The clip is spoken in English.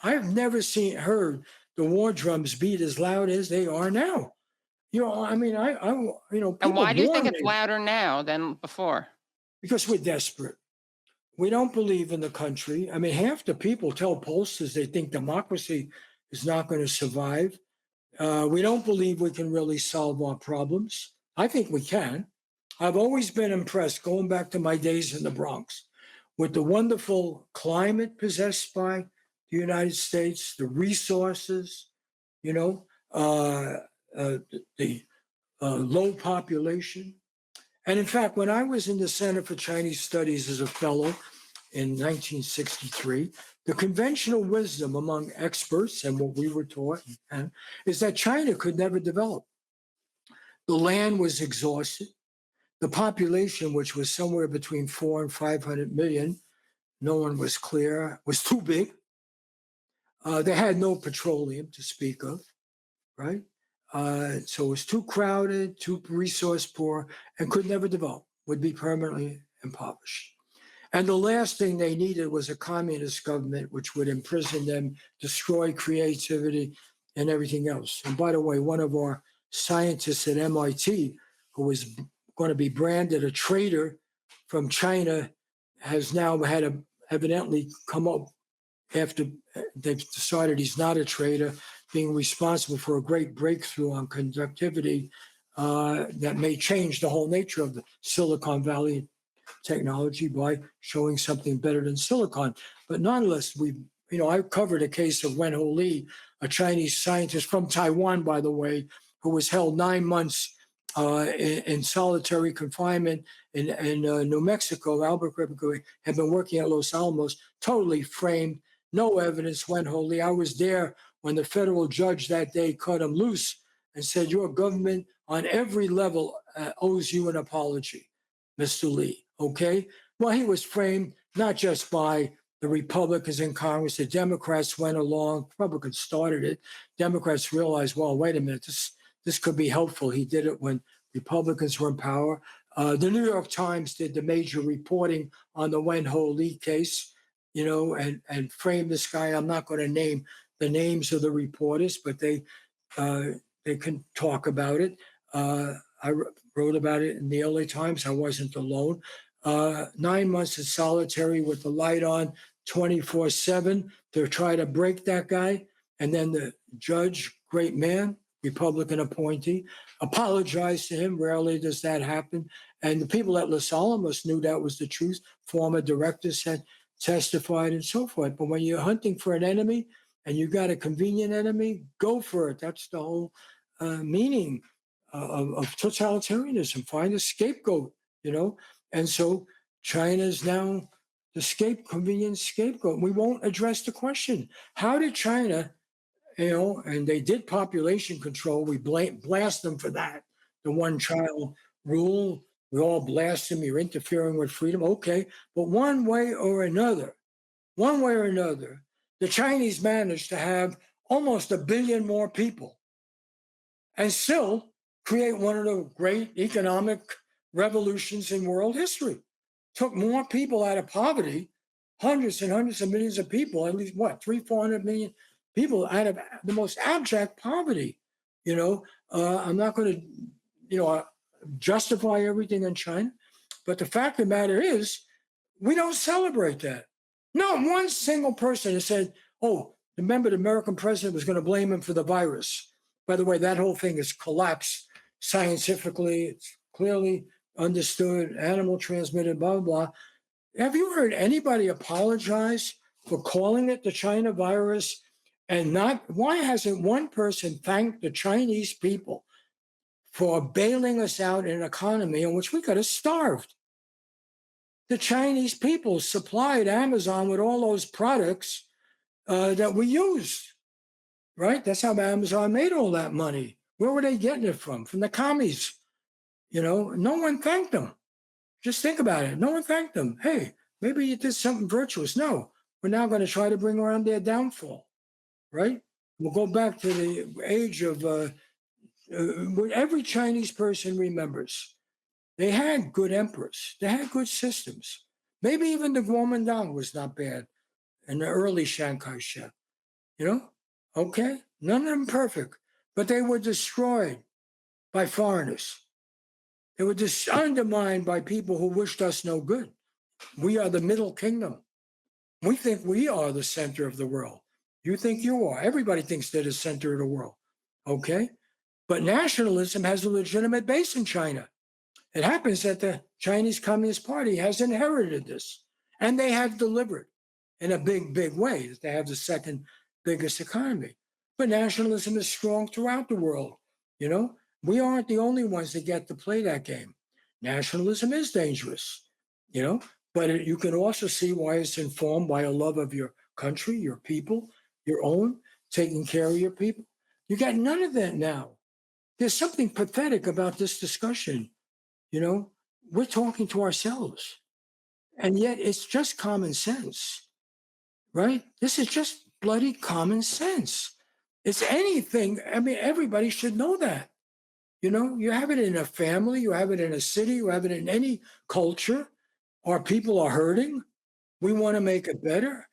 I've never heard the war drums beat as loud as they are now. I mean, And people why do you think warn it's me louder now than before? because we're desperate. We don't believe in the country. I mean, half the people tell pollsters they think democracy is not going to survive. We don't believe we can really solve our problems. I think we can. I've always been impressed, going back to my days in the Bronx, with the wonderful climate possessed by the United States, the resources, you know, the low population. And in fact, when I was in the Center for Chinese Studies as a fellow in 1963, the conventional wisdom among experts and what we were taught is that China could never develop. The land was exhausted. The population, which was somewhere between 400 and 500 million, no one was clear, was too big. They had no petroleum to speak of, right? So it was too crowded, too resource poor, and could never develop, would be permanently impoverished. And the last thing they needed was a communist government, which would imprison them, destroy creativity, and everything else. And by the way, one of our scientists at MIT, who was going to be branded a traitor from China, has now evidently come up after they've decided he's not a traitor, being responsible for a great breakthrough on conductivity that may change the whole nature of the Silicon Valley technology by showing something better than silicon. But nonetheless, I covered a case of Wen Ho Lee, a Chinese scientist from Taiwan, by the way, who was held 9 months in solitary confinement in New Mexico. Albuquerque had been working at Los Alamos, totally framed, no evidence. Wen Ho Lee. I was there when the federal judge that day cut him loose and said, "Your government on every level owes you an apology, Mr. Lee." Okay? Well, he was framed not just by the Republicans in Congress. The Democrats went along. Republicans started it. Democrats realized, well, wait a minute, this could be helpful. He did it when Republicans were in power. The New York Times did the major reporting on the Wen Ho Lee case, and framed this guy. I'm not going to name the names of the reporters, but they can talk about it. I wrote about it in the LA Times. I wasn't alone. 9 months in solitary with the light on 24/7 to try to break that guy. And then the judge, great man, Republican appointee, apologized to him. Rarely does that happen. And the people at Los Alamos knew that was the truth. Former directors had testified and so forth. But when you're hunting for an enemy and you got a convenient enemy, go for it. That's the whole meaning of totalitarianism. Find a scapegoat, And so China is now the convenient scapegoat. We won't address the question. How did China, and they did population control. We blast them for that. The one child rule, we all blast them. You're interfering with freedom. Okay. But one way or another, the Chinese managed to have almost 1 billion more people and still create one of the great economic revolutions in world history. Took more people out of poverty, hundreds and hundreds of millions of people, at least 400 million people out of the most abject poverty. I'm not going to, justify everything in China, but the fact of the matter is, we don't celebrate that. Not one single person has said, "Oh, remember the American president was going to blame him for the virus." By the way, that whole thing has collapsed scientifically. It's clearly understood, animal transmitted, blah, blah, blah. Have you heard anybody apologize for calling it the China virus? And why hasn't one person thanked the Chinese people for bailing us out in an economy in which we could have starved? The Chinese people supplied Amazon with all those products that we used, right? That's how Amazon made all that money. Where were they getting it from? From the commies. No one thanked them. Just think about it. No one thanked them. Hey, maybe you did something virtuous. No, we're now going to try to bring around their downfall, right? We'll go back to the age of what every Chinese person remembers. They had good emperors. They had good systems. Maybe even the Kuomintang was not bad in the early Chiang Kai-shek. you know? Okay? None of them perfect, but they were destroyed by foreigners. They were just undermined by people who wished us no good. We are the middle kingdom. We think we are the center of the world. You think you are. Everybody thinks they're the center of the world. Okay? But nationalism has a legitimate base in China. It happens that the Chinese Communist Party has inherited this, and they have delivered in a big, big way. They have the second biggest economy. But nationalism is strong throughout the world. You know, we aren't the only ones that get to play that game. Nationalism is dangerous, you know, but you can also see why it's informed by a love of your country, your people, your own, taking care of your people. You got none of that now. There's something pathetic about this discussion. You know, we're talking to ourselves, and yet it's just common sense, right? This is just bloody common sense. It's anything. I mean, everybody should know that. You know, you have it in a family, you have it in a city, you have it in any culture. Our people are hurting. We want to make it better.